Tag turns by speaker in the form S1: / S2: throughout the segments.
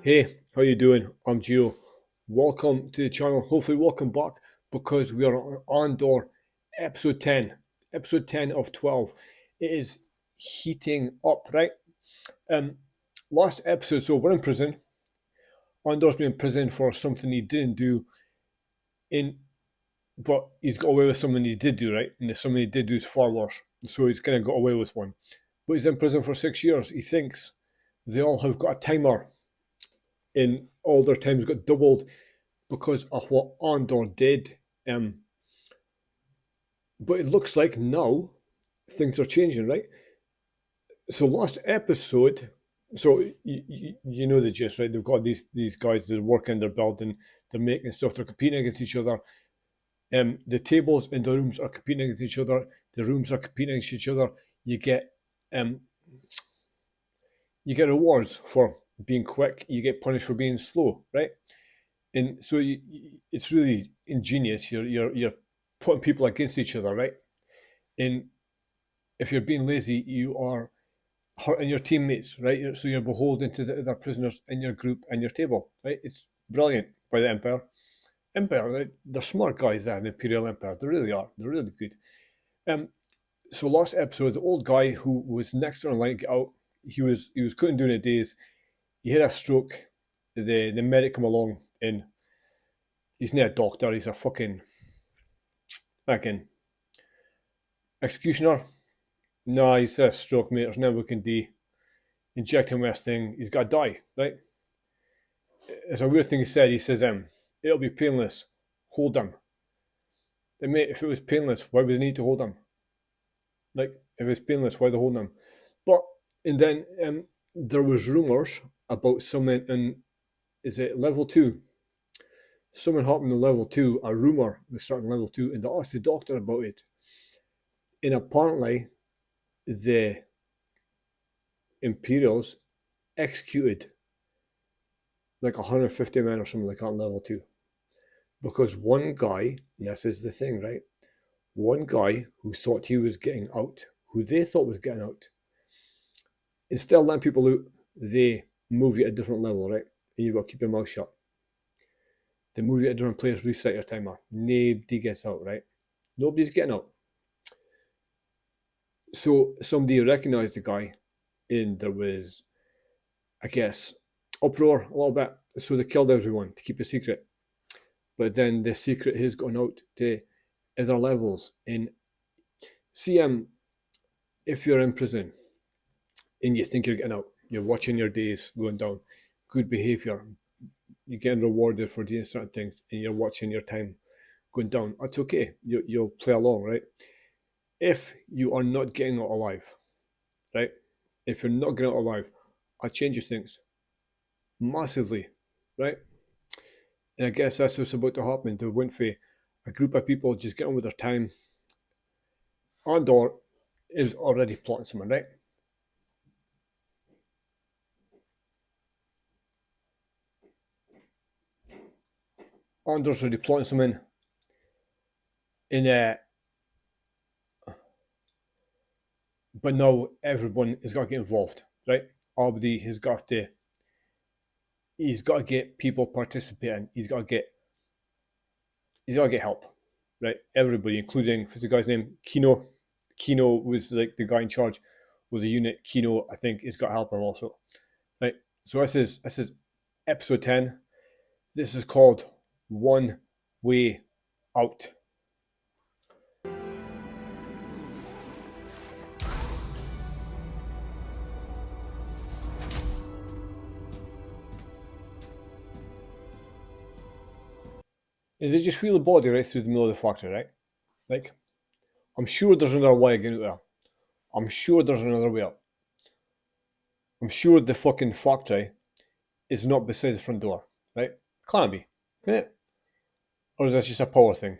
S1: Hey, how you doing? I'm Gio. Welcome to the channel. Hopefully, welcome back because we are on Andor episode 10. Episode 10 of 12. It is heating up, right? Um, Last episode, so we're in prison. Andor's been in prison for something he didn't do in, but he's got away with something he did do, right? And something he did do is far worse. So he's kind of got away with one. But he's in prison for 6 years. He thinks they all have got a timer in all their times got doubled because of what Andor did. But it looks like now things are changing, right? So last episode, so you know the gist, right? They've got these guys that work in their building, they're making stuff, they're competing against each other. The tables in the rooms are competing against each other. The rooms are competing against each other. You get um, you get rewards for being quick. You get punished for being slow, right? And so it's really ingenious. You're putting people against each other, right? And if you're being lazy, you are hurting your teammates, right? So you're beholden to the other prisoners in your group and your table, right? It's brilliant by the Empire. Empire, right? They're smart guys there, the Imperial Empire. They really are. They're really good. So last episode, the old guy who was next on the line to get out, he was couldn't do it days. He had a stroke. The medic come along and he's not a doctor. He's a fucking executioner. No, he's had a stroke, mate. There's nothing we can do. Inject him with this thing. He's got to die, right? It's a weird thing he said. He says, it'll be painless. Hold him. And mate, if it was painless, why would they need to hold him? Like, if it's painless, why they hold him? But, and then there was rumours about someone in, is it level 2? Someone happened in level 2, a rumour was starting level 2, and they asked the doctor about it. And apparently, the Imperials executed like 150 men or something like that on level 2. Because one guy, and this is the thing, right? One guy who thought he was getting out, who they thought was getting out, instead of letting people out, they move you at a different level, right? And you've got to keep your mouth shut. They move you to a different place, reset your timer. Nobody gets out, right? Nobody's getting out. So somebody recognised the guy, and there was, I guess, uproar a little bit. So they killed everyone to keep a secret. But then the secret has gone out to other levels. And see, if you're in prison and you think you're getting out, you're watching your days going down, good behaviour, you're getting rewarded for doing certain things, and you're watching your time going down. That's okay. You'll play along, right? If you are not getting out alive, right? If you're not getting out alive, it changes things massively, right? And I guess that's what's about to happen. There went for a group of people just getting on with their time. Andor is already plotting something, right? Andor's already plotting something. But now everyone has got to get involved, right? Everybody has got to. He's got to get people participating. He's got to get help, right? Everybody, including what's the guy's name, Keeno. Keeno was like the guy in charge with the unit. Keeno, I think, has got help him also, right? So this is episode 10. This is called One Way Out. And they just wheel the body right through the middle of the factory, right? Like, I'm sure there's another way of getting out there. I'm sure there's another way out. I'm sure the fucking factory is not beside the front door, right? Can't be, can it? Or is that just a power thing?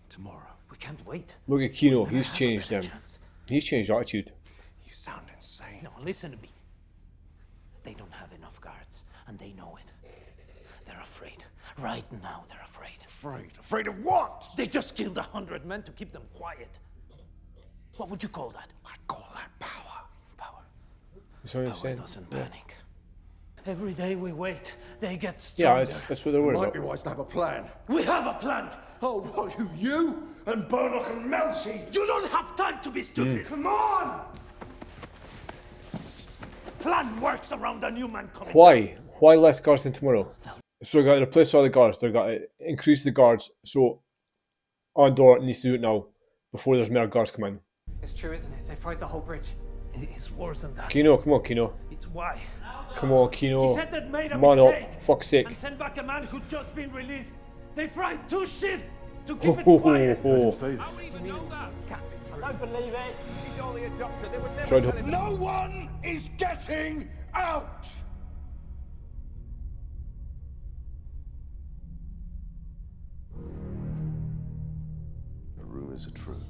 S2: Tomorrow. We can't wait.
S1: Look at Keeno, he's changed him. He's changed attitude.
S2: You sound insane. No, listen to me. They don't have enough guards, and they know it. They're afraid. Right now, they're afraid.
S3: Afraid? Afraid of what?
S2: They just killed 100 men to keep them quiet. What would you call that?
S3: I'd call that power.
S2: Power.
S1: You see what I'm
S2: Power
S1: saying?
S2: doesn't panic. Every day we wait, they get
S1: Yeah,
S2: stronger.
S1: that's what they're
S3: It
S1: worried
S3: might be
S1: about.
S3: wise to have a plan.
S2: We have a plan.
S3: Oh, what, you and Burlock and Melchi?
S2: You don't have time to be stupid.
S3: Come on!
S2: Plan works around a new man coming.
S1: Why? Why less guards than tomorrow? So they've got to replace all the guards. They've got to increase the guards. So Andor needs to do it now before there's more guards come in.
S4: It's true, isn't it? They fried the whole bridge.
S2: It's worse than that.
S1: Keeno, come on, Keeno.
S2: It's why.
S1: Come on,
S2: He
S1: Keeno.
S2: said they'd made a
S1: Man up.
S2: mistake
S1: Fuck's sake.
S2: and sent back a man who'd just been released. They fried 2 ships to keep it quiet.
S3: Say this.
S4: I don't believe it. He's only a doctor. They would never
S1: Fried-
S4: tell him.
S3: No one is getting out! The rumors are true.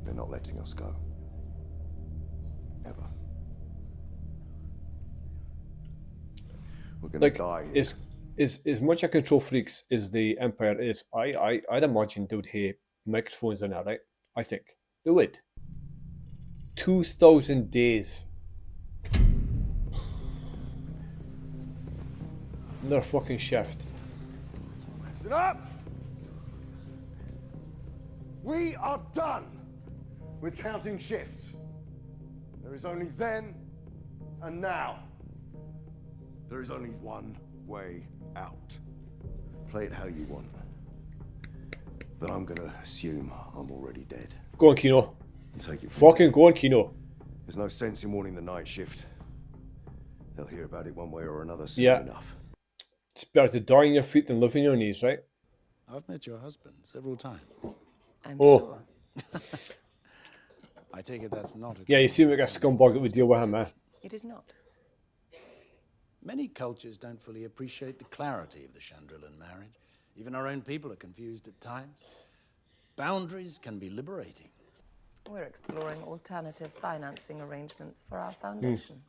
S3: They're not letting us go. Ever. We're gonna
S1: Like,
S3: die here.
S1: as much a control freaks as the Empire is, I'd imagine they would have microphones in there, right? I think they would. 2,000 days. Their fucking shift.
S3: Sit up! We are done with counting shifts. There is only then and now. There is only one way out. Play it how you want. But I'm gonna assume I'm already dead
S1: Go on, Keeno.
S3: and take it from
S1: Fucking go on, Keeno.
S3: There's no sense in wanting the night shift. They'll hear about it one way or another soon
S1: Yeah.
S3: enough.
S1: It's better to die on your feet than live on your knees, right?
S5: I've met your husband several times.
S6: I'm
S1: Oh.
S6: sure.
S5: I take it that's not a
S1: Yeah, you seem like a scumbag that would deal with him, man.
S6: It is not.
S5: Many cultures don't fully appreciate the clarity of the Chandrilan marriage. Even our own people are confused at times. Boundaries can be liberating.
S6: We're exploring alternative financing arrangements for our foundation.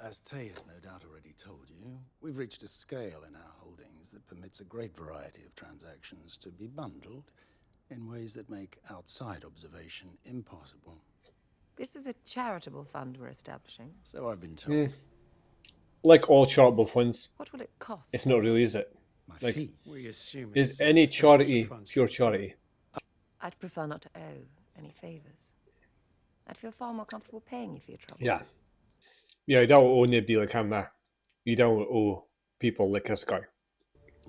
S5: As Tay has no doubt already told you, we've reached a scale in our holdings that permits a great variety of transactions to be bundled in ways that make outside observation impossible.
S6: This is a charitable fund we're establishing.
S5: So I've been told.
S1: Like all charitable funds,
S6: What will it cost?
S1: it's not really, is it?
S5: My
S1: Like-
S5: fee.
S2: We assume
S1: Is any charity pure charity?
S6: I'd prefer not to owe any favors. I'd feel far more comfortable paying you for your trouble.
S1: Yeah. Yeah, you don't owe anybody like him, man. You don't owe people like this guy.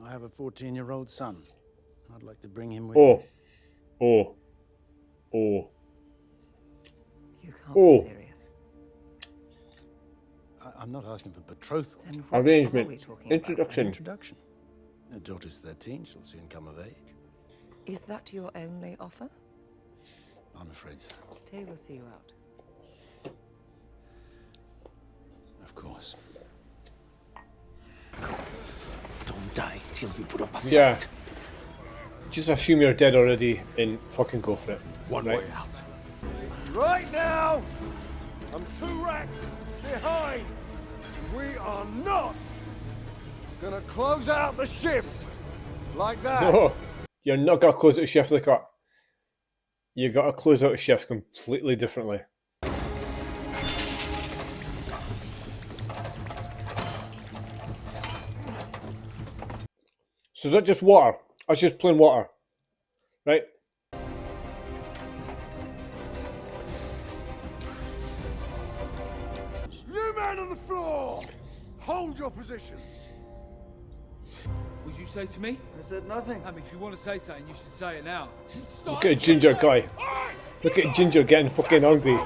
S5: I have a 14-year-old son. I'd like to bring him with
S1: Oh.
S5: me.
S1: Oh. Oh.
S6: You can't
S1: Oh.
S6: be serious.
S5: I'm not asking for betrothal.
S6: Then what
S1: Arrangement.
S6: are we talking about?
S1: Introduction.
S5: Introduction. Her daughter's 13. She'll soon come of age.
S6: Is that your only offer?
S5: I'm afraid so.
S6: Tay will see you out.
S5: Of course.
S2: Don't die till you put up a fight.
S1: Yeah. Just assume you're dead already and fucking go for it.
S3: One
S1: Right.
S3: way out. Right now, I'm 2 racks behind. We are not gonna close out the shift like that.
S1: No, you're not gonna close out a shift like that. You gotta close out a shift completely differently. So is that just water? That's just plain water, right?
S3: You men on the floor, hold your positions.
S7: Would you say to me?
S3: I said nothing.
S7: If you want to say something, you should say it now.
S1: Look at a ginger guy. Look at Ginger getting fucking hungry.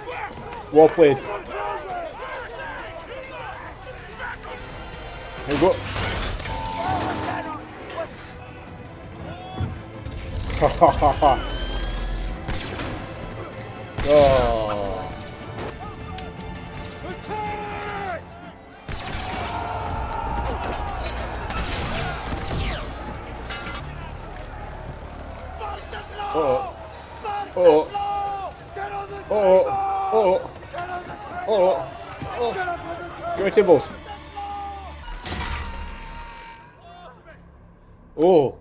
S1: Well played. Here we go. Ha ha ha ha. Oh.
S3: Attack!
S1: Oh. Oh. Oh. Oh. Oh. Oh. Get my tables. Oh.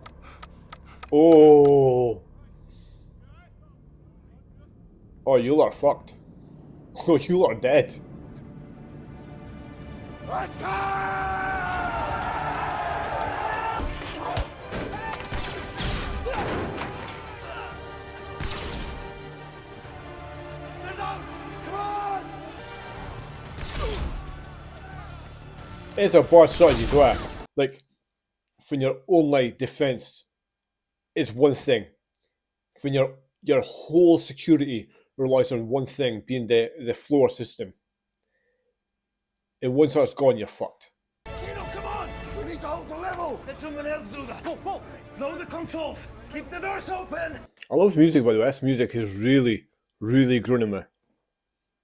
S1: Oh. Oh, you lot are fucked. Oh, you lot are dead. It's a bad strategy to have. Like, when your only defense is one thing, when your whole security relies on one thing, being the floor system, and once that's gone, you're fucked.
S3: Keeno, come on! We need to hold the level! Let someone else do that. Whoa! Load the consoles! Keep the doors open!
S1: I love music, by the way. This music has really, really grown on me.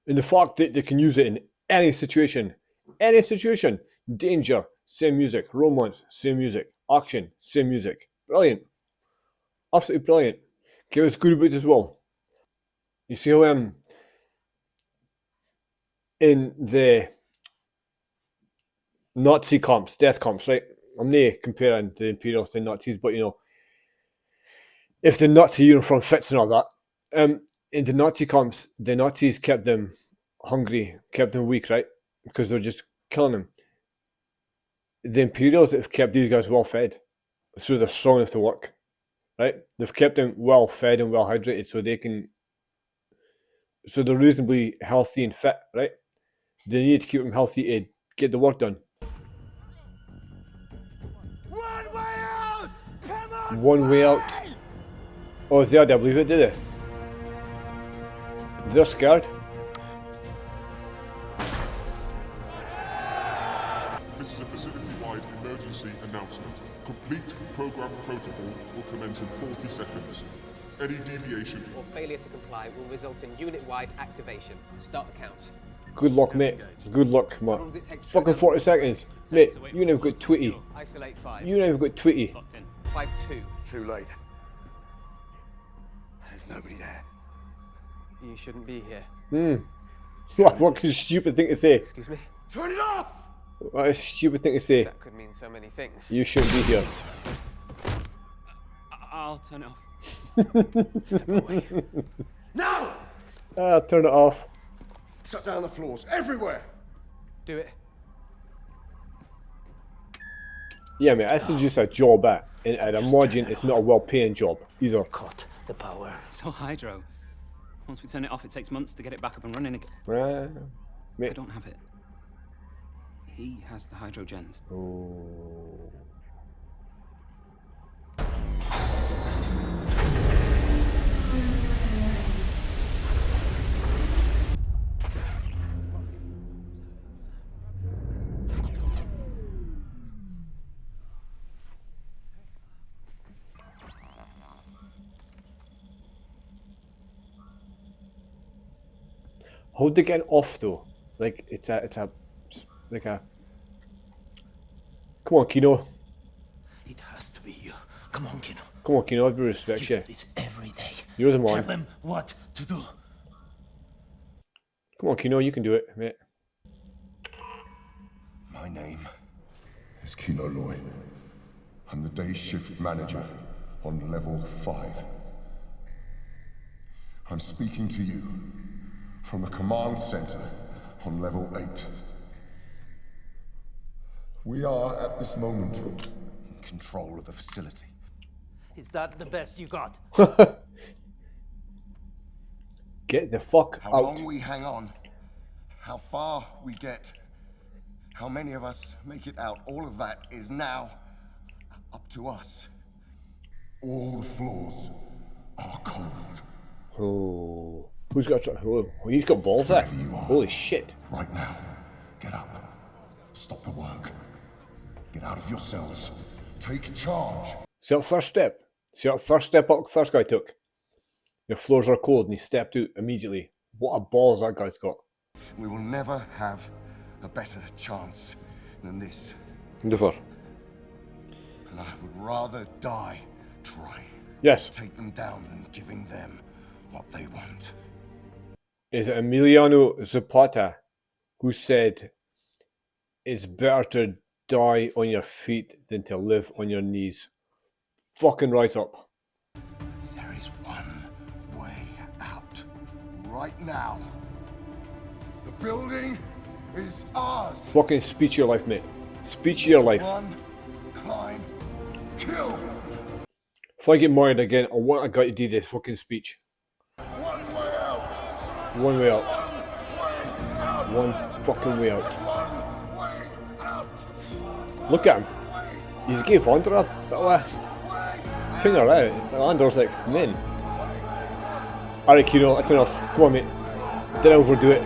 S1: And the fact that they can use it in any situation, danger, same music, romance, same music, action, same music. Brilliant. Absolutely brilliant. Okay, what's good about it as well? You see how in the Nazi camps, death camps, right? I'm not comparing the Imperials to Nazis, but you know, if the Nazi uniform fits and all that, in the Nazi camps, the Nazis kept them hungry, kept them weak, right? Because they're just killing them. The Imperials have kept these guys well fed, so they're strong enough to work, right? They've kept them well fed and well hydrated, so they're reasonably healthy and fit, right? They need to keep them healthy to get the work done.
S3: One way out! Come on!
S1: One way out. Oh, they did I believe it, did they? They're scared.
S8: This is a facility-wide emergency announcement. Complete program protocol will commence in 40 seconds. Any deviation
S9: or failure to comply will result in unit-wide activation. Start the count.
S1: Good luck, mate. Good luck, mate. Fucking 40 seconds. Mate, you never got 20.
S9: Isolate 5.
S1: You never got 20.
S9: 5-2.
S3: Too late. There's nobody there.
S9: You shouldn't be here.
S1: What a stupid thing to say.
S9: Excuse me?
S3: Turn it off!
S1: What a stupid thing to say.
S9: That could mean so many things.
S1: You shouldn't be here.
S7: I'll turn it off.
S9: Step away.
S3: Now!
S1: Turn it off.
S3: Shut down the floors, everywhere!
S9: Do it.
S1: Yeah, mate, this is just a job, and I'd imagine it's not a well-paying job either.
S2: Cut the power.
S7: So hydro. Once we turn it off, it takes months to get it back up and running again.
S1: Right.
S7: I
S1: Mate.
S7: don't have it. He has the hydrogens.
S1: Oh. How'd they get off though? Like it's a Come on, Keeno.
S2: It has to be you. Come on, Keeno.
S1: Come on, Keeno, I'd respect you.
S2: Do this every day.
S1: You're the
S2: Tell
S1: man.
S2: them what to do.
S1: Come on, Keeno, you can do it, mate.
S3: My name is Keeno Loy. I'm the day shift manager on level 5. I'm speaking to you from the command center on level 8. We are at this moment in control of the facility.
S2: Is that the best you got?
S1: Get the fuck
S3: How
S1: out.
S3: long we hang on, how far we get, how many of us make it out, all of that is now up to us. All the floors are cold.
S1: Oh. Who's got... Oh, he's got balls there.
S3: Wherever you are.
S1: Holy shit.
S3: Right now, get up. Stop the work. Get out of your cells. Take charge.
S1: See that first step? See that first step up the first guy took? Your floors are cold and he stepped out immediately. What a balls that guy's got.
S3: We will never have a better chance than this.
S1: Never.
S3: And I would rather die trying
S1: Yes.
S3: to take them down than giving them what they want.
S1: Is it Emiliano Zapata who said it's better to die on your feet than to live on your knees? Fucking right up.
S3: There is one way out. Right now. The building is ours.
S1: Fucking speech of your life, mate. Speech of your life.
S3: Run, climb, kill.
S1: If I get married again, I want a guy to do this fucking speech.
S3: One way out.
S1: One way out.
S3: One
S1: One fucking way out.
S3: One way out.
S1: Look at him. He's gave Andor a bit of a finger out. Andor's like, men. Alright, Keeno, that's enough. Come on, mate. Didn't overdo it.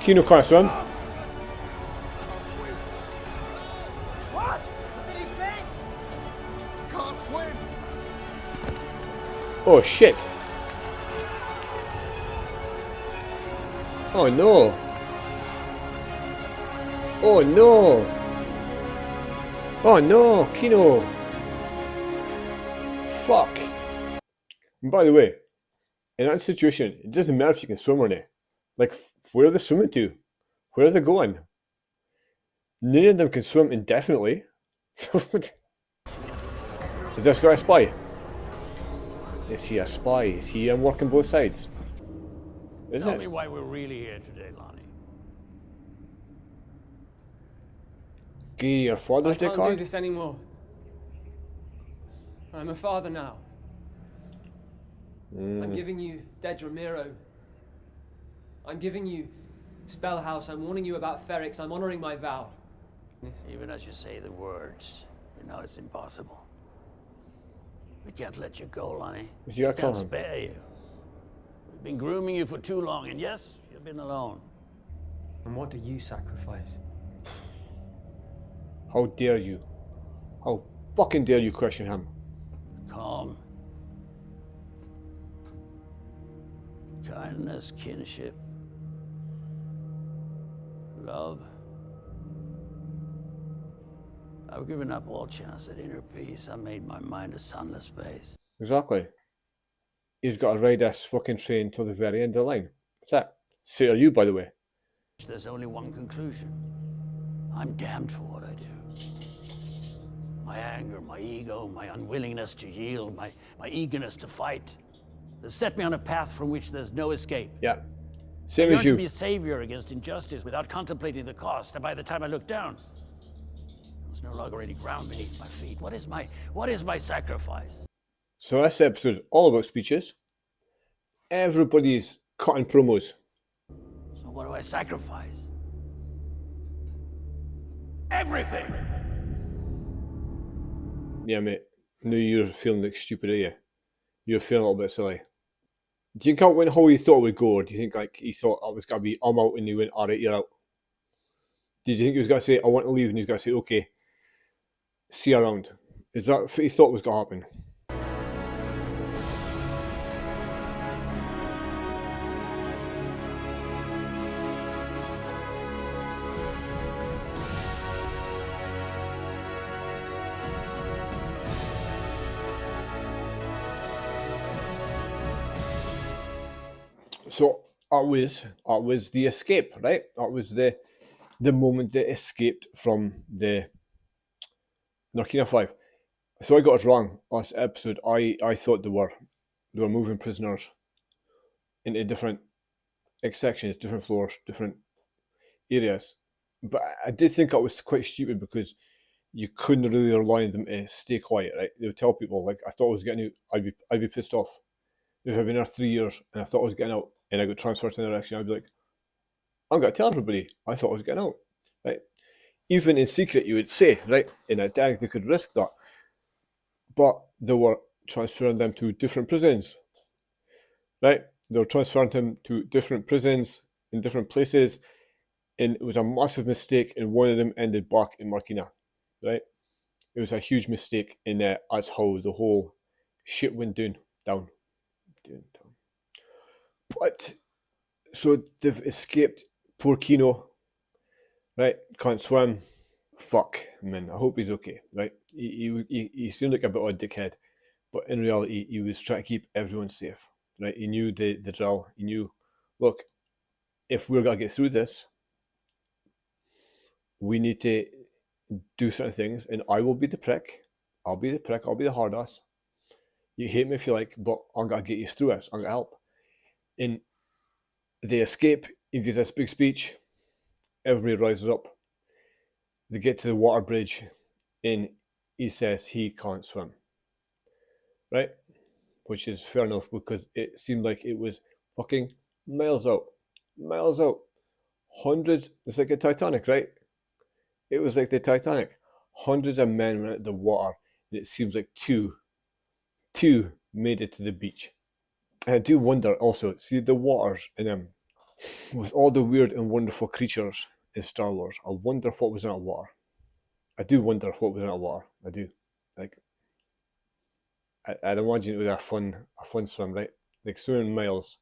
S1: Keeno can't swim.
S3: What? What did he say? Can't swim.
S1: Oh shit. Oh no. Oh no. Oh no, Keeno. Fuck. And by the way, in that situation, it doesn't matter if you can swim or not. Like, where are they swimming to? Where are they going? None of them can swim indefinitely. Is this guy a spy? Is he a spy? Is he working both sides? Is
S10: Tell
S1: it?
S10: me why we're really here today, Lonnie.
S1: Give you your Father's Day
S4: I can't do
S1: card?
S4: this anymore. I'm a father now. I'm giving you Dead Ramiro. I'm giving you Spellhouse. I'm warning you about Ferrix. I'm honoring my vow.
S10: Even as you say the words, you know it's impossible. We can't let you go, Lonnie.
S1: Is he gonna
S10: We
S1: kill
S10: can't
S1: him?
S10: spare you. We've been grooming you for too long, and yes, you've been alone.
S4: And what do you sacrifice?
S1: How dare you? How fucking dare you question him?
S10: Calm. Kindness, kinship. Love. I've given up all chance at inner peace. I made my mind a sunless space.
S1: Exactly. He's got to ride this fucking train till the very end of the line. What's that? So are you, by the way.
S10: There's only one conclusion. I'm damned for what I do. My anger, my ego, my unwillingness to yield, my eagerness to fight. They set me on a path from which there's no escape.
S1: Yeah. Same
S10: I
S1: as
S10: yearn to be
S1: you.
S10: a savior against injustice without contemplating the cost. And by the time I looked down, there was no longer any ground beneath my feet. What is my sacrifice?
S1: So this episode is all about speeches. Everybody's cutting promos.
S10: So what do I sacrifice? Everything!
S1: Yeah, mate. Now you're feeling like stupid, are you? You're feeling a little bit silly. Do you think that went how he thought it would go, or do you think like he thought I was gonna be I'm out and he went, alright, you're out? Did you think he was gonna say I want to leave and he's gonna say okay, see you around? Is that what he thought was gonna happen? So that was the escape, right? That was the moment they escaped from the Narkina 5. So I got it wrong last episode. I thought they were moving prisoners into different sections, different floors, different areas. But I did think that was quite stupid because you couldn't really rely on them to stay quiet, right? They would tell people like I thought I was getting out, I'd be pissed off. If I'd been there 3 years and I thought I was getting out and I got transferred to another direction, I'd be like, I'm going to tell everybody I thought I was getting out, right? Even in secret, you would say, right? In a direct, they could risk that. But they were transferring them to different prisons, right? They were transferring them to different prisons in different places. And it was a massive mistake, and one of them ended back in Markina, right? It was a huge mistake, and that's how the whole shit went down. But so they've escaped. Poor Keeno, right? Can't swim. Fuck, man. I hope he's okay, right? He seemed like a bit of a dickhead, but in reality, he was trying to keep everyone safe, right? He knew the drill. He knew, look, if we're gonna get through this, we need to do certain things, and I will be the prick. I'll be the prick. I'll be the hard ass. You hate me if you like, but I'm gonna get you through this. I'm gonna help. And they escape. He gives this big speech. Everybody rises up. They get to the water bridge, and he says he can't swim. Right? Which is fair enough, because it seemed like it was fucking miles out. Miles out. Hundreds. It's like a Titanic, right? It was like the Titanic. Hundreds of men went out the water, and it seems like two made it to the beach. And I do wonder also, see the waters in with all the weird and wonderful creatures in Star Wars, I wonder what was in that water. I do wonder what was in that water. I do. Like, I'd imagine it was a fun swim, right? Like swimming miles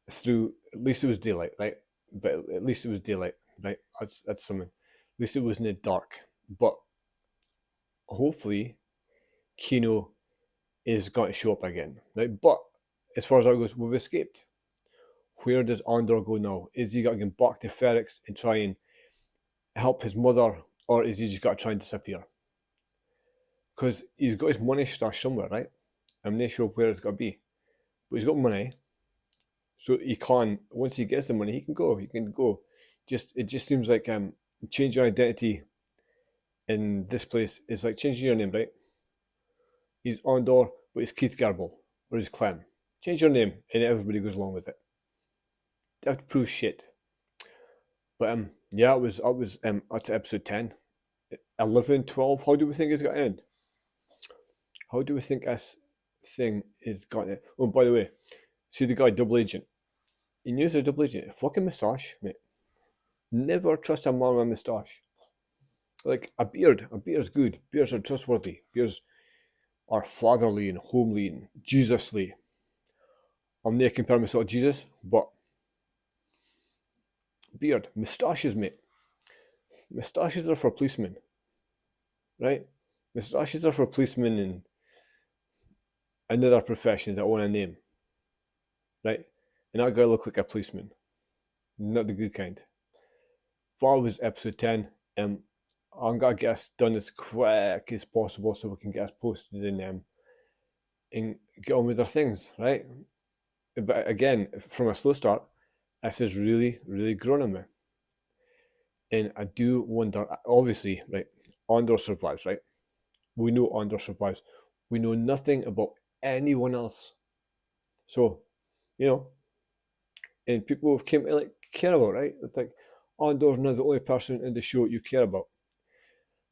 S1: through, at least it was daylight, right? But at least it was daylight, right? That's something. At least it was in the dark. But hopefully Keeno is going to show up again, right? But as far as that goes, we've escaped. Where does Andor go now? Is he going to get back to Ferrix and try and help his mother, or is he just got to try and disappear? Because he's got his money stashed somewhere, right? I'm not sure where it's got to be, but he's got money, so he can. Once he gets the money, he can go. He can go. It just seems like change your identity in this place is like changing your name, right? He's Andor, but he's Keith Garble, or he's Clem. Change your name, and everybody goes along with it. You have to prove shit. But yeah, it was that's episode 10. 11, 12. How do we think it's going to end? How do we think this thing is going to end? Oh, by the way, see the guy, double agent. He knew he was a double agent. Fucking moustache, mate. Never trust a man with a moustache. Like a beard. A beard's good. Beards are trustworthy. Beards are fatherly and homely and Jesusly. I'm not comparing myself to Jesus, but beard, moustaches, mate. Moustaches are for policemen, right? Moustaches are for policemen and another profession that I want to name, right? And that guy looks like a policeman, not the good kind. That was episode 10. I'm gonna get us done as quick as possible so we can get us posted and get on with our things, right? But again, from a slow start, this is really, really grown on me. And I do wonder, obviously, right, Andor survives, right? We know Andor survives. We know nothing about anyone else. So, and people have came to like care about, right? It's like Andor's not the only person in the show you care about.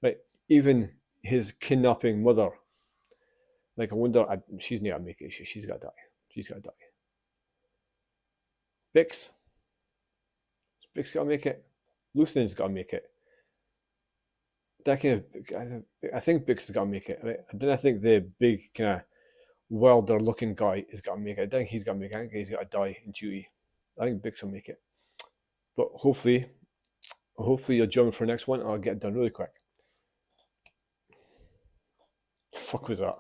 S1: Right? Even his kidnapping mother. Like, I wonder, she's not gonna make it. She's gotta die. She's gotta die. Bix gotta make it. Luthen's gotta make it. I think Bix has gotta make it, right? And then I think the big kind of welder looking guy is gotta make it. I think he's gotta make it. I think he's gotta die in duty. I think Bix will make it. But hopefully you'll join me for the next one and I'll get it done really quick. The fuck was that?